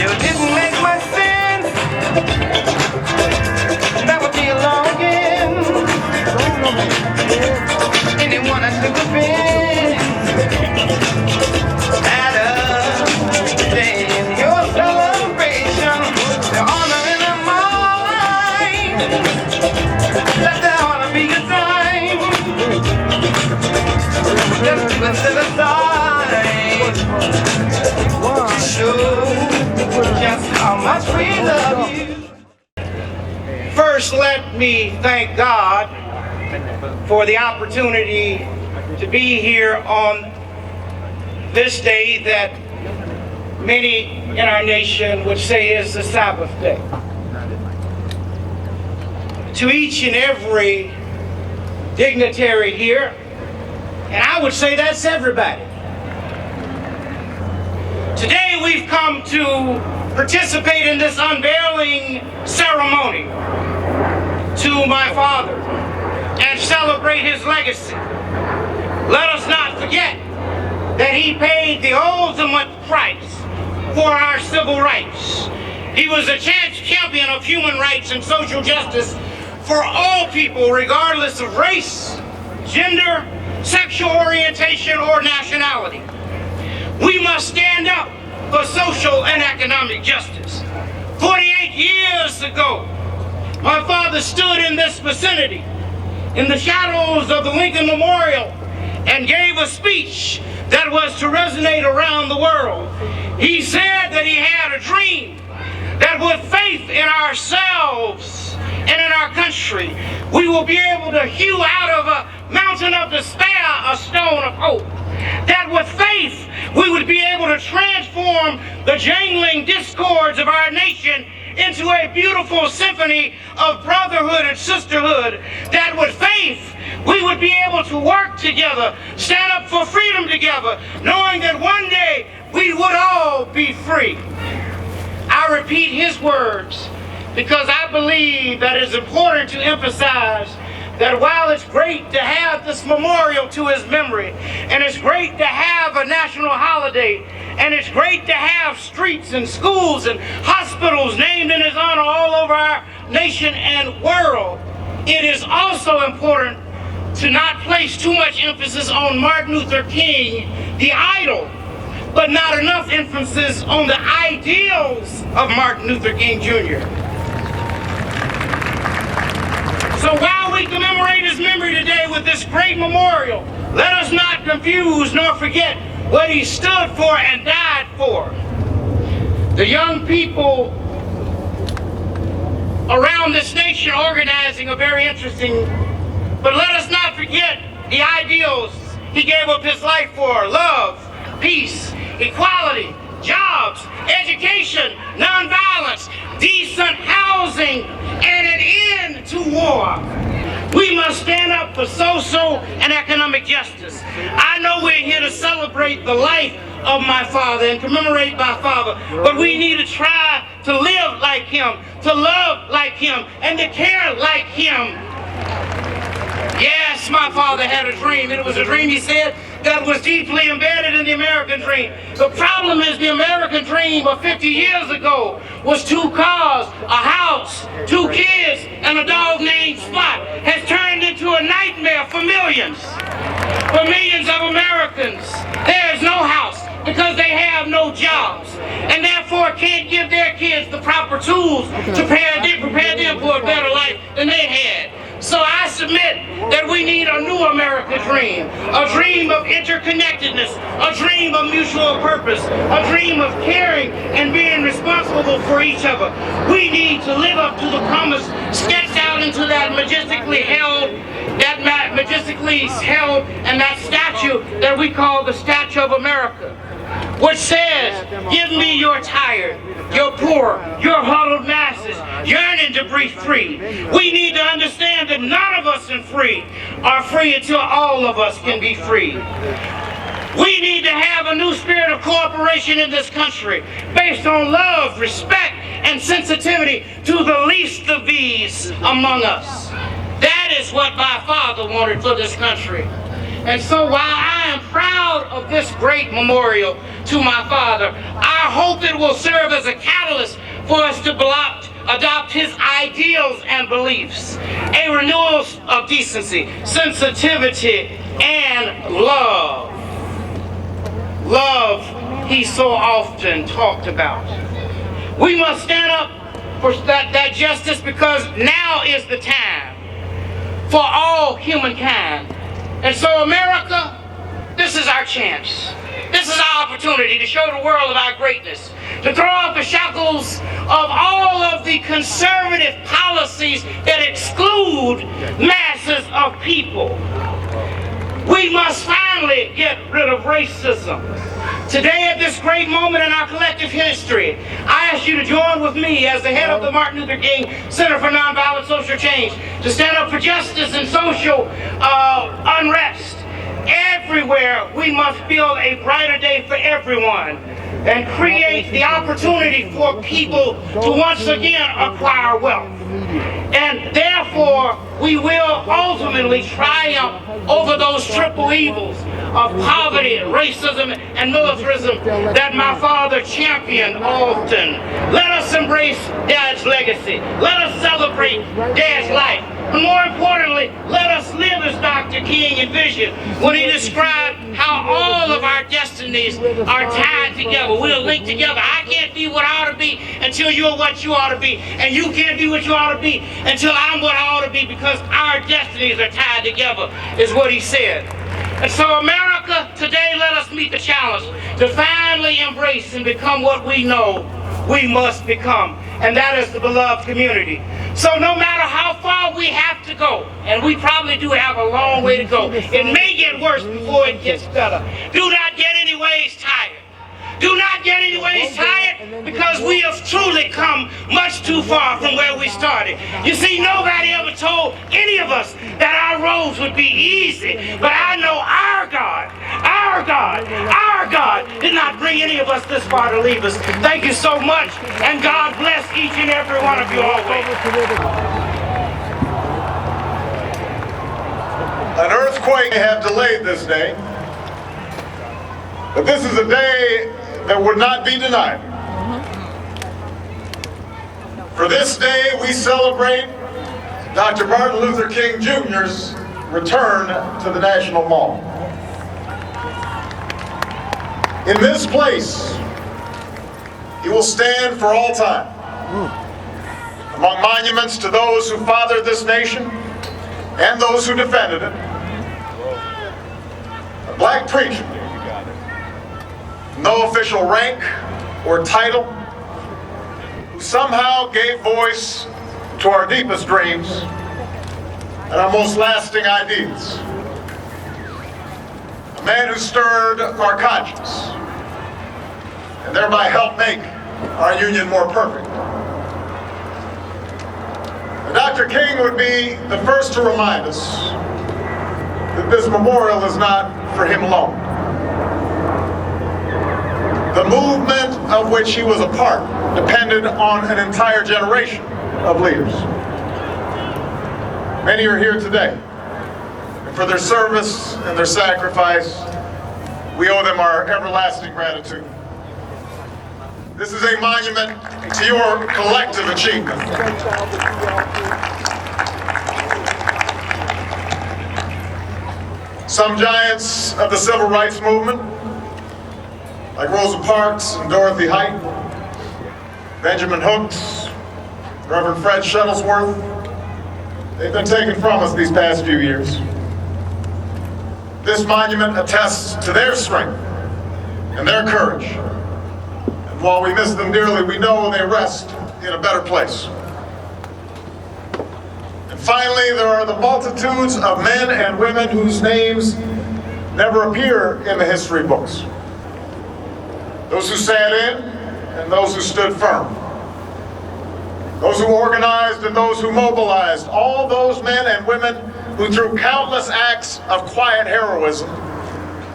Still didn't make much sense. That would be a longing. Anyone I could have been. At a day in your celebration, the honor in the mind. Let there ought to be a time. Just to set aside to show just how much we love you. First, let me thank God for the opportunity to be here on this day that many in our nation would say is the Sabbath day. To each and every dignitary here, and I would say that's everybody. Today we've come to participate in this unveiling ceremony to my father and celebrate his legacy. Let us not forget that he paid the ultimate price for our civil rights. He was a champion of human rights and social justice for all people, regardless of race, gender, sexual orientation, or nationality. We must stand up for social and economic justice. 48 years ago, my father stood in this vicinity, in the shadows of the Lincoln Memorial, and gave a speech that was to resonate around the world. He said that he had a dream that with faith in ourselves and in our country, we will be able to hew out of a mountain of despair a stone of hope. That with faith, we would be able to transform the jangling discords of our nation into a beautiful symphony of brotherhood and sisterhood. That with faith, we would be able to work together, stand up for freedom together, knowing that one day we would all be free. I repeat his words because I believe that it's important to emphasize that while it's great to have this memorial to his memory, and it's great to have a national holiday, and it's great to have streets and schools and hospitals named in his honor all over our nation and world, it is also important to not place too much emphasis on Martin Luther King, the idol, but not enough emphasis on the ideals of Martin Luther King Jr. So while we commemorate his memory today with this great memorial, let us not confuse nor forget what he stood for and died for. The young people around this nation organizing are very interesting, but let us not forget the ideals he gave up his life for: love, peace, equality, jobs, education, nonviolence, decent housing, and an end to war. We must stand up for social and economic justice. I know we're here to celebrate the life of my father and commemorate my father, but we need to try to live like him, to love like him, and to care like him. Yes, my father had a dream. It was a dream, he said, that was deeply embedded in the American dream. The problem is the American dream of 50 years ago was 2 cars, a house, 2 kids, and a dog named Spot has turned into a nightmare for millions. For millions of Americans, there is no house because they have no jobs and therefore can't give their kids the proper tools to prepare them for a better life than they had. So I submit that we need a new American dream, a dream of interconnectedness, a dream of mutual purpose, a dream of caring and being responsible for each other. We need to live up to the promise sketched out into that majestically held and that statue that we call the Statue of America, which says, "Give me your tired, your poor, your huddled masses, yearning to breathe free." We need to understand that none of us are free until all of us can be free. We need to have a new spirit of cooperation in this country based on love, respect, and sensitivity to the least of these among us. That is what my father wanted for this country. And so while I am proud of this great memorial, to my father. I hope it will serve as a catalyst for us to adopt his ideals and beliefs, a renewal of decency, sensitivity, and love. Love, he so often talked about. We must stand up for that justice, because now is the time for all humankind. And so, America, this is our chance. This is our opportunity to show the world of our greatness, to throw off the shackles of all of the conservative policies that exclude masses of people. We must finally get rid of racism. Today, at this great moment in our collective history, I ask you to join with me as the head of the Martin Luther King Center for Nonviolent Social Change to stand up for justice and social unrest. Everywhere, we must build a brighter day for everyone and create the opportunity for people to once again acquire wealth. And therefore, we will ultimately triumph over those triple evils of poverty, racism, and militarism that my father championed often. Let us embrace Dad's legacy. Let us celebrate Dad's life. But more importantly, let us live as Dr. King envisioned when he described how all of our destinies are tied together. We're linked together. I can't be what I ought to be until you're what you ought to be. And you can't be what you ought to be until I'm what I ought to be, because our destinies are tied together, is what he said. And so, America, today let us meet the challenge to finally embrace and become what we know we must become, and that is the beloved community. So no matter how far we have to go, and we probably do have a long way to go, it may get worse before it gets better. Do not get any ways tired. Do not get any ways tired, because we have truly come much too far from where we started. You see, nobody ever told any of us that our roads would be easy, but I know our God did not bring any of us this far to leave us. Thank you so much, and God bless each and every one of you always. An earthquake may have delayed this day, but this is a day that would not be denied. For this day, we celebrate Dr. Martin Luther King Jr.'s return to the National Mall. In this place, he will stand for all time among monuments to those who fathered this nation and those who defended it. A black preacher, no official rank or title, who somehow gave voice to our deepest dreams and our most lasting ideas. A man who stirred our conscience and thereby helped make our union more perfect. Dr. King would be the first to remind us that this memorial is not for him alone. The movement of which he was a part depended on an entire generation of leaders. Many are here today, and for their service and their sacrifice, we owe them our everlasting gratitude. This is a monument to your collective achievement. Some giants of the civil rights movement, like Rosa Parks and Dorothy Height, Benjamin Hooks, Reverend Fred Shuttlesworth, they've been taken from us these past few years. This monument attests to their strength and their courage. And while we miss them dearly, we know they rest in a better place. And finally, there are the multitudes of men and women whose names never appear in the history books. Those who sat in and those who stood firm. Those who organized and those who mobilized. All those men and women who, through countless acts of quiet heroism,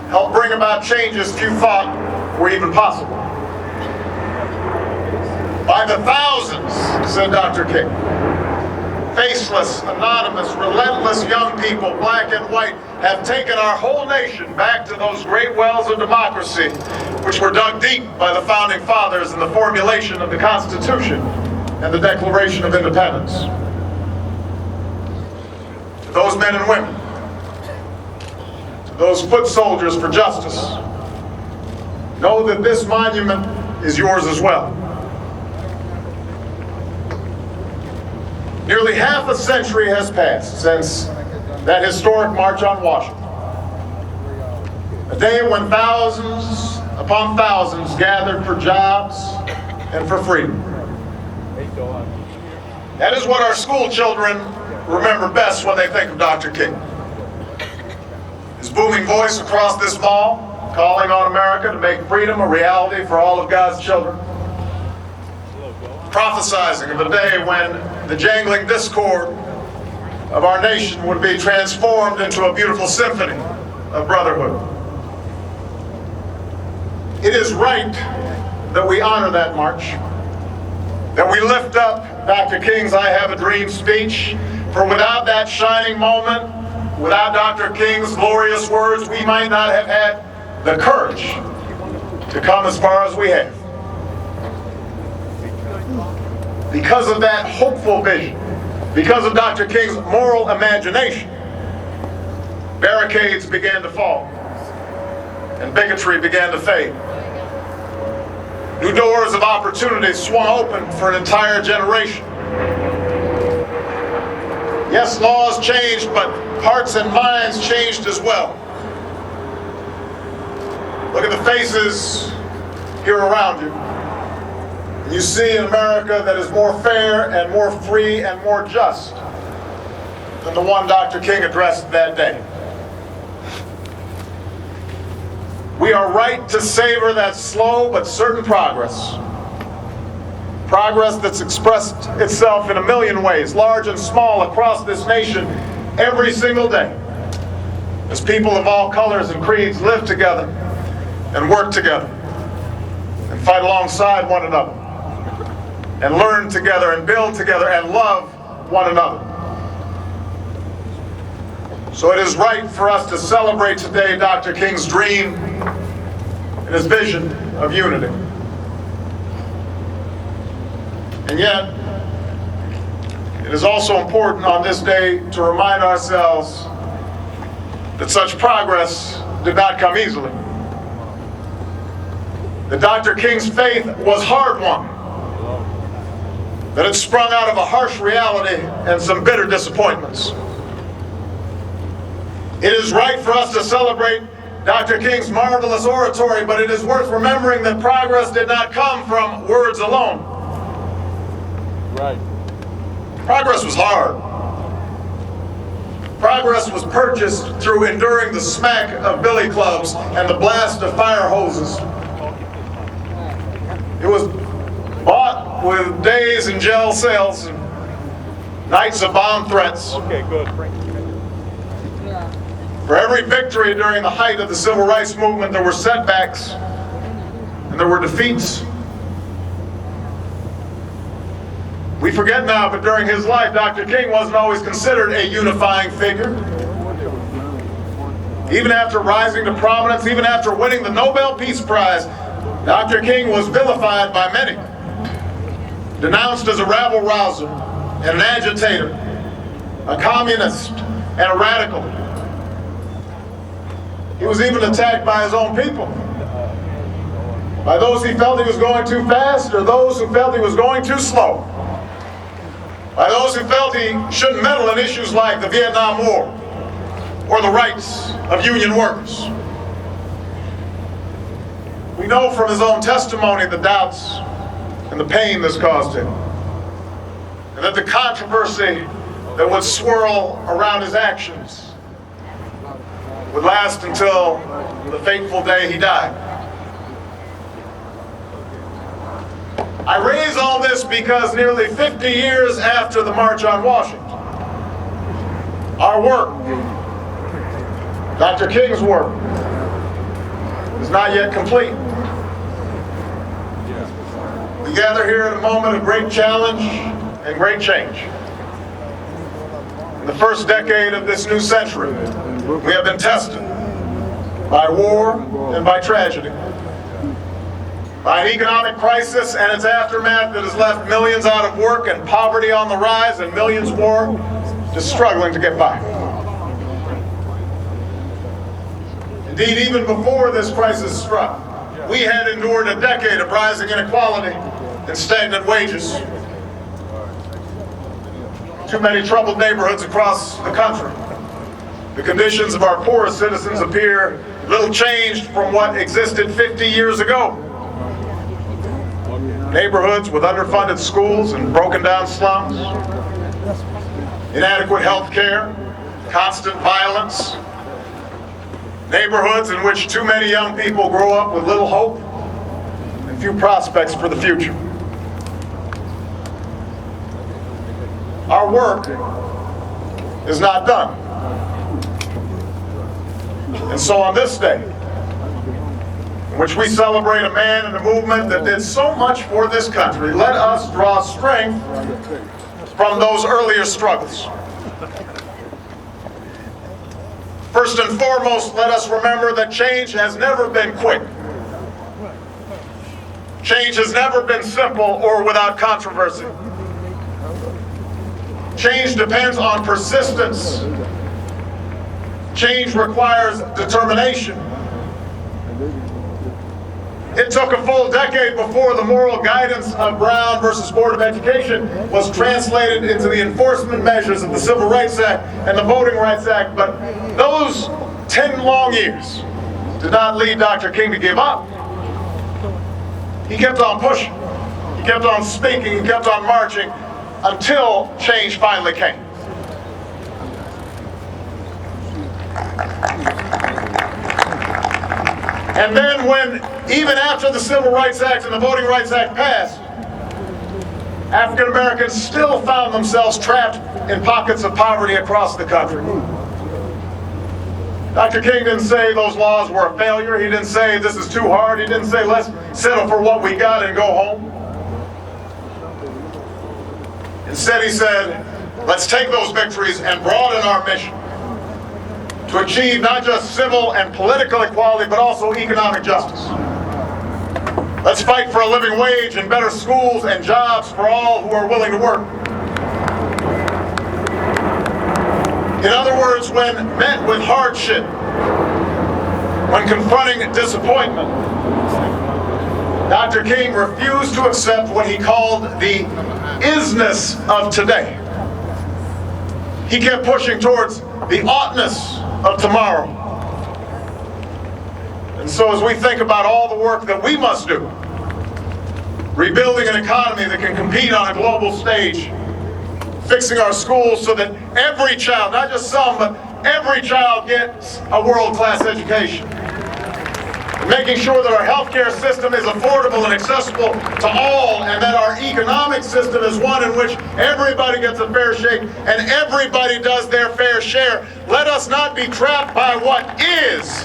helped bring about changes few thought were even possible. By the thousands, said Dr. King, faceless, anonymous, relentless young people, black and white, have taken our whole nation back to those great wells of democracy which were dug deep by the Founding Fathers in the formulation of the Constitution and the Declaration of Independence. To those men and women, to those foot soldiers for justice, know that this monument is yours as well. Nearly half a century has passed since that historic March on Washington. A day when thousands upon thousands gathered for jobs and for freedom. That is what our school children remember best when they think of Dr. King. His booming voice across this mall, calling on America to make freedom a reality for all of God's children. Prophesizing of a day when the jangling discord of our nation would be transformed into a beautiful symphony of brotherhood. It is right that we honor that march, that we lift up Dr. King's I Have a Dream speech, for without that shining moment, without Dr. King's glorious words, we might not have had the courage to come as far as we have. Because of that hopeful vision, because of Dr. King's moral imagination, barricades began to fall and bigotry began to fade. New doors of opportunity swung open for an entire generation. Yes, laws changed, but hearts and minds changed as well. Look at the faces here around you. You see an America that is more fair and more free and more just than the one Dr. King addressed that day. We are right to savor that slow but certain progress. Progress that's expressed itself in a million ways, large and small, across this nation every single day, as people of all colors and creeds live together and work together and fight alongside one another and learn together and build together and love one another. So it is right for us to celebrate today Dr. King's dream and his vision of unity. And yet, it is also important on this day to remind ourselves that such progress did not come easily. That Dr. King's faith was hard-won. That it sprung out of a harsh reality and some bitter disappointments. It is right for us to celebrate Dr. King's marvelous oratory, but it is worth remembering that progress did not come from words alone. Right. Progress was hard. Progress was purchased through enduring the smack of billy clubs and the blast of fire hoses. It was bought with days in jail cells and nights of bomb threats. Okay, good. For every victory during the height of the civil rights movement, there were setbacks and there were defeats. We forget now, but during his life, Dr. King wasn't always considered a unifying figure. Even after rising to prominence, even after winning the Nobel Peace Prize, Dr. King was vilified by many, denounced as a rabble-rouser and an agitator, a communist and a radical. He was even attacked by his own people, by those he felt he was going too fast or those who felt he was going too slow, by those who felt he shouldn't meddle in issues like the Vietnam War or the rights of union workers. We know from his own testimony the doubts and the pain this caused him, and that the controversy that would swirl around his actions would last until the fateful day he died. I raise all this because nearly 50 years after the March on Washington, our work, Dr. King's work, is not yet complete. We gather here at a moment of great challenge and great change. In the first decade of this new century, we have been tested by war and by tragedy. by an economic crisis and its aftermath that has left millions out of work and poverty on the rise and millions more just struggling to get by. Indeed, even before this crisis struck, we had endured a decade of rising inequality and stagnant wages. Too many troubled neighborhoods across the country. The conditions of our poorest citizens appear little changed from what existed 50 years ago. Neighborhoods with underfunded schools and broken down slums, inadequate health care, constant violence, neighborhoods in which too many young people grow up with little hope and few prospects for the future. Our work is not done. And so on this day, in which we celebrate a man and a movement that did so much for this country, let us draw strength from those earlier struggles. First and foremost, let us remember that change has never been quick. Change has never been simple or without controversy. Change depends on persistence. Change requires determination. It took a full decade before the moral guidance of Brown versus Board of Education was translated into the enforcement measures of the Civil Rights Act and the Voting Rights Act, but those 10 long years did not lead Dr. King to give up. He kept on pushing, he kept on speaking, he kept on marching until change finally came. And then when, even after the Civil Rights Act and the Voting Rights Act passed, African Americans still found themselves trapped in pockets of poverty across the country. Dr. King didn't say those laws were a failure. He didn't say this is too hard. He didn't say let's settle for what we got and go home. Instead, he said, let's take those victories and broaden our mission to achieve not just civil and political equality, but also economic justice. Let's fight for a living wage and better schools and jobs for all who are willing to work. In other words, when met with hardship, when confronting disappointment, Dr. King refused to accept what he called the isness of today. He kept pushing towards the oughtness of tomorrow. And so as we think about all the work that we must do, rebuilding an economy that can compete on a global stage, fixing our schools so that every child, not just some, but every child gets a world-class education, making sure that our healthcare system is affordable and accessible to all, and that our economic system is one in which everybody gets a fair shake and everybody does their fair share. Let us not be trapped by what is.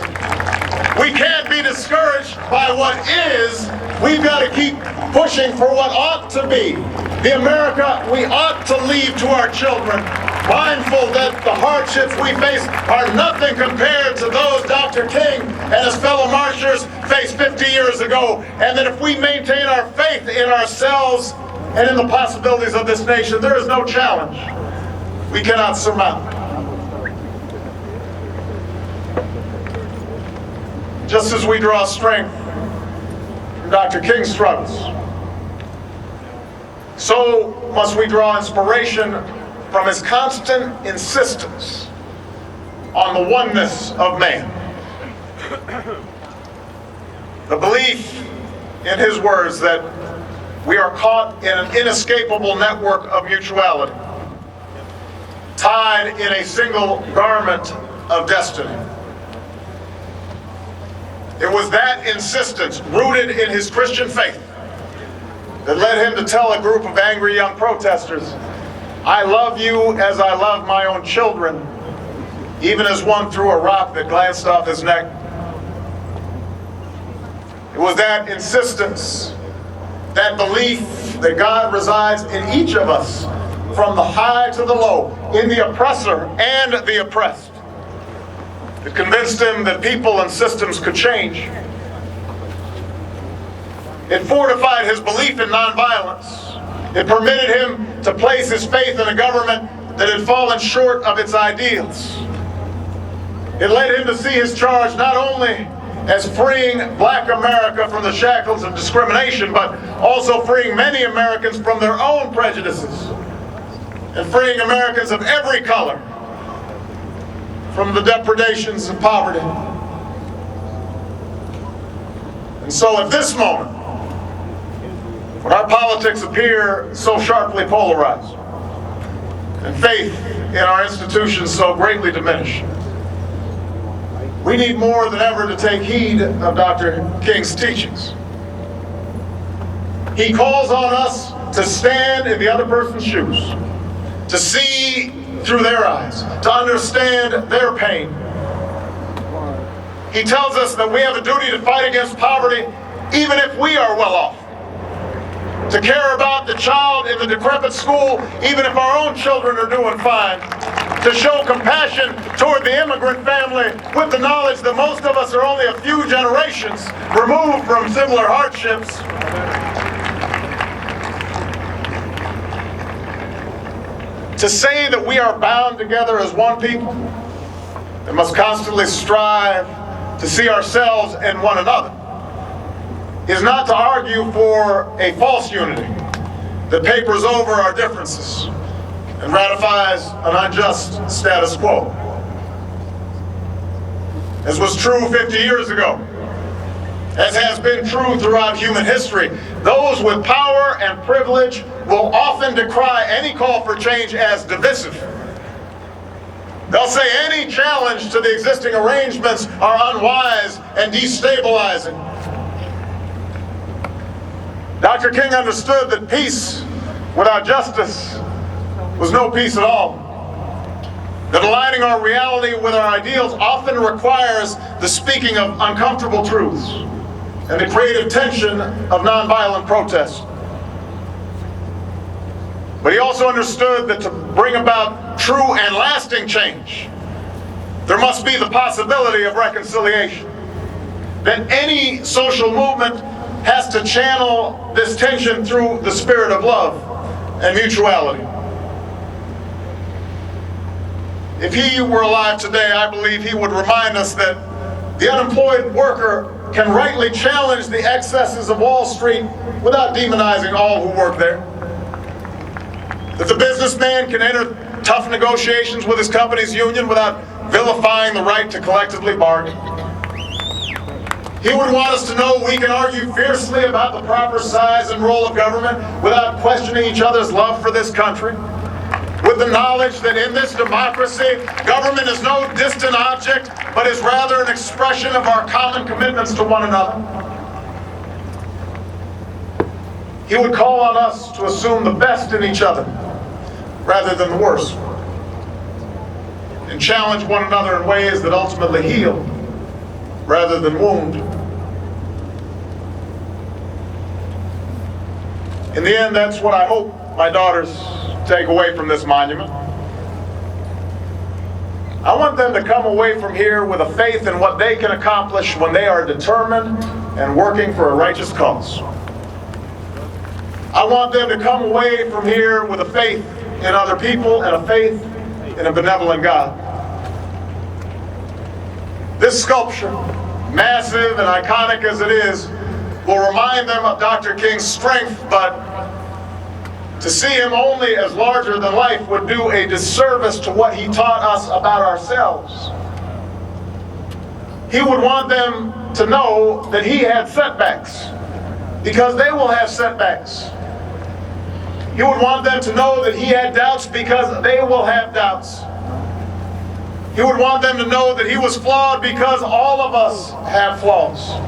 We can't be discouraged by what is. We've got to keep pushing for what ought to be. The America we ought to leave to our children, mindful that the hardships we face are nothing compared to those Dr. King and his fellow marchers faced 50 years ago, and that if we maintain our faith in ourselves and in the possibilities of this nation, there is no challenge we cannot surmount. Just as we draw strength from Dr. King's struggles, so must we draw inspiration from his constant insistence on the oneness of man. The belief, in his words, that we are caught in an inescapable network of mutuality, tied in a single garment of destiny. It was that insistence, rooted in his Christian faith, that led him to tell a group of angry young protesters, I love you as I love my own children, even as one threw a rock that glanced off his neck. It was that insistence, that belief that God resides in each of us, from the high to the low, in the oppressor and the oppressed. It convinced him that people and systems could change. It fortified his belief in nonviolence. It permitted him to place his faith in a government that had fallen short of its ideals. It led him to see his charge not only as freeing Black America from the shackles of discrimination, but also freeing many Americans from their own prejudices, and freeing Americans of every color from the depredations of poverty. And so at this moment, when our politics appear so sharply polarized, and faith in our institutions so greatly diminished, we need more than ever to take heed of Dr. King's teachings. He calls on us to stand in the other person's shoes, to see through their eyes, to understand their pain. He tells us that we have a duty to fight against poverty even if we are well off, to care about the child in the decrepit school even if our own children are doing fine, to show compassion toward the immigrant family with the knowledge that most of us are only a few generations removed from similar hardships. To say that we are bound together as one people and must constantly strive to see ourselves and one another is not to argue for a false unity that papers over our differences and ratifies an unjust status quo. As was true 50 years ago, as has been true throughout human history, those with power and privilege will often decry any call for change as divisive. They'll say any challenge to the existing arrangements are unwise and destabilizing. Dr. King understood that peace without justice was no peace at all. That aligning our reality with our ideals often requires the speaking of uncomfortable truths and the creative tension of nonviolent protest. But he also understood that to bring about true and lasting change, there must be the possibility of reconciliation. That any social movement has to channel this tension through the spirit of love and mutuality. If he were alive today, I believe he would remind us that the unemployed worker can rightly challenge the excesses of Wall Street without demonizing all who work there. That the businessman can enter tough negotiations with his company's union without vilifying the right to collectively bargain. He would want us to know we can argue fiercely about the proper size and role of government without questioning each other's love for this country, with the knowledge that in this democracy, government is no distant object, but is rather an expression of our common commitments to one another. He would call on us to assume the best in each other rather than the worst, and challenge one another in ways that ultimately heal rather than wound. In the end, that's what I hope my daughters take away from this monument. I want them to come away from here with a faith in what they can accomplish when they are determined and working for a righteous cause. I want them to come away from here with a faith in other people and a faith in a benevolent God. This sculpture, massive and iconic as it is, will remind them of Dr. King's strength, but to see him only as larger than life would do a disservice to what he taught us about ourselves. He would want them to know that he had setbacks, because they will have setbacks. He would want them to know that he had doubts, because they will have doubts. He would want them to know that he was flawed, because all of us have flaws.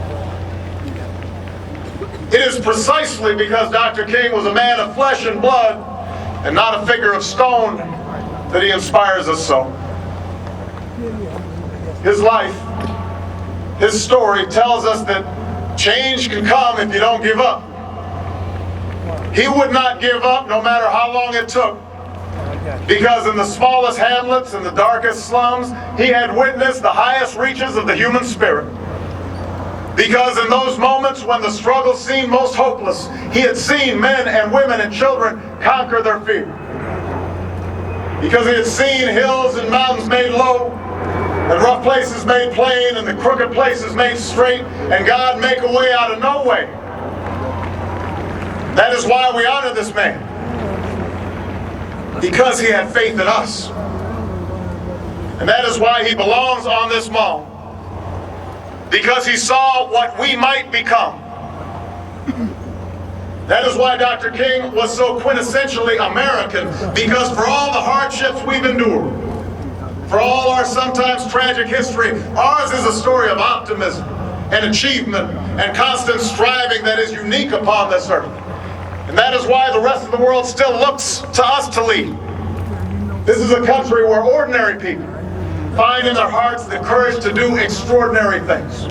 It is precisely because Dr. King was a man of flesh and blood and not a figure of stone that he inspires us so. His life, his story tells us that change can come if you don't give up. He would not give up no matter how long it took, because in the smallest hamlets and the darkest slums, he had witnessed the highest reaches of the human spirit. Because in those moments when the struggle seemed most hopeless, he had seen men and women and children conquer their fear. Because he had seen hills and mountains made low, and rough places made plain, and the crooked places made straight, and God make a way out of no way. That is why we honor this man. Because he had faith in us. And that is why he belongs on this mall. Because he saw what we might become. That is why Dr. King was so quintessentially American, because for all the hardships we've endured, for all our sometimes tragic history, ours is a story of optimism and achievement and constant striving that is unique upon this earth. And that is why the rest of the world still looks to us to lead. This is a country where ordinary people find in their hearts the courage to do extraordinary things.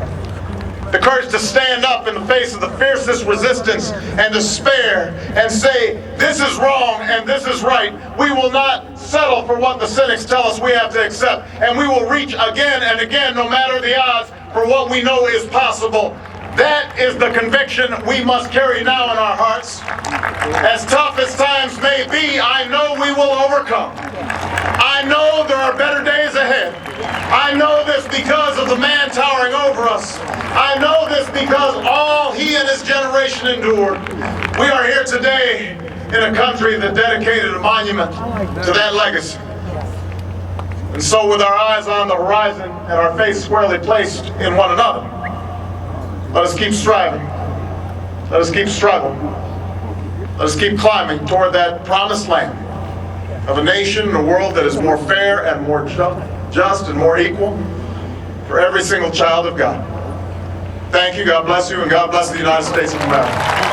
The courage to stand up in the face of the fiercest resistance and despair and say, this is wrong and this is right. We will not settle for what the cynics tell us we have to accept. And we will reach again and again, no matter the odds, for what we know is possible. That is the conviction we must carry now in our hearts. As tough as times may be, I know we will overcome. I know there are better days ahead. I know this because of the man towering over us. I know this because all he and his generation endured. We are here today in a country that dedicated a monument to that legacy. And so with our eyes on the horizon and our face squarely placed in one another, let us keep striving. Let us keep struggling. Let us keep climbing toward that promised land of a nation and a world that is more fair and more just and more equal for every single child of God. Thank you, God bless you, and God bless the United States of America.